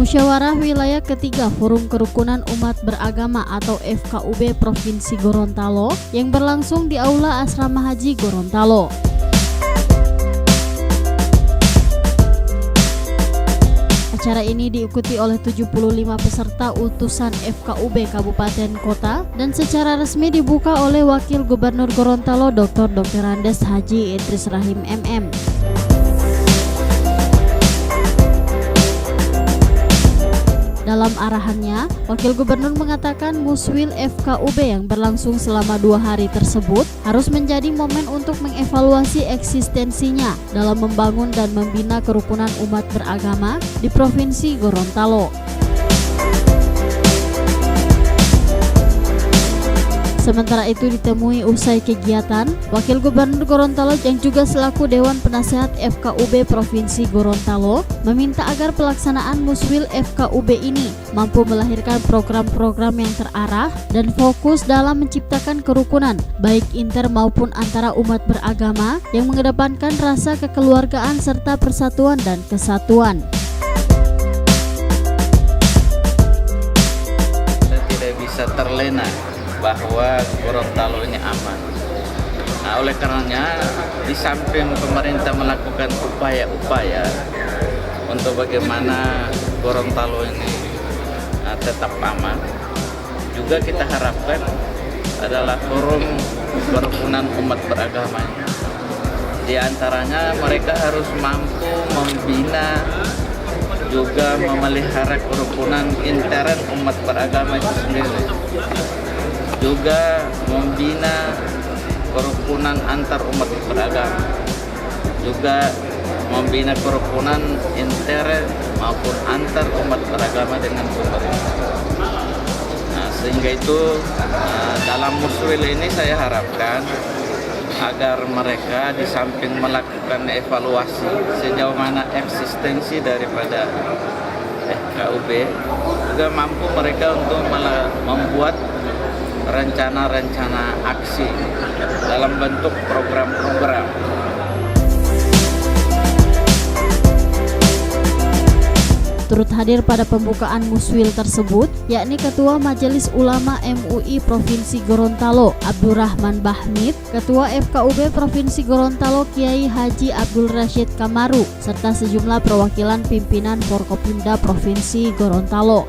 Musyawarah Wilayah Ketiga Forum Kerukunan Umat Beragama atau FKUB Provinsi Gorontalo yang berlangsung di Aula Asrama Haji Gorontalo. Acara ini diikuti oleh 75 peserta utusan FKUB Kabupaten Kota dan secara resmi dibuka oleh Wakil Gubernur Gorontalo Dr. Andes Haji Idris Rahim MM. Dalam arahannya, Wakil Gubernur mengatakan Muswil FKUB yang berlangsung selama 2 hari tersebut harus menjadi momen untuk mengevaluasi eksistensinya dalam membangun dan membina kerukunan umat beragama di Provinsi Gorontalo. Sementara itu ditemui usai kegiatan, Wakil Gubernur Gorontalo yang juga selaku Dewan Penasehat FKUB Provinsi Gorontalo meminta agar pelaksanaan Muswil FKUB ini mampu melahirkan program-program yang terarah dan fokus dalam menciptakan kerukunan baik inter maupun antara umat beragama yang mengedepankan rasa kekeluargaan serta persatuan dan kesatuan. Kita tidak bisa terlena bahwa Gorontalo ini aman. Nah, oleh karenanya di samping pemerintah melakukan upaya-upaya untuk bagaimana Gorontalo ini tetap aman, juga kita harapkan adalah forum kerukunan umat beragama. Di antaranya mereka harus mampu membina juga memelihara kerukunan intern umat beragama itu sendiri, juga membina kerukunan antar umat beragama, juga membina kerukunan inter maupun antar umat beragama dengan pemerintah. Nah, sehingga itu dalam Muswil ini saya harapkan agar mereka di samping melakukan evaluasi sejauh mana eksistensi daripada FKUB, juga mampu mereka untuk membuat rencana-rencana aksi dalam bentuk program-program. Turut hadir pada pembukaan Muswil tersebut yakni Ketua Majelis Ulama MUI Provinsi Gorontalo Abdurrahman Bahmid, Ketua FKUB Provinsi Gorontalo Kiai Haji Abdul Rashid Kamaru, serta sejumlah perwakilan pimpinan Forkopimda Provinsi Gorontalo.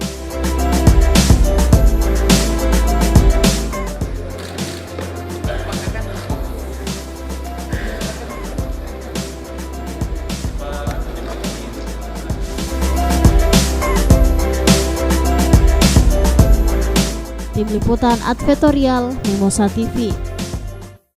Tim Liputan Advertorial Mimosa TV.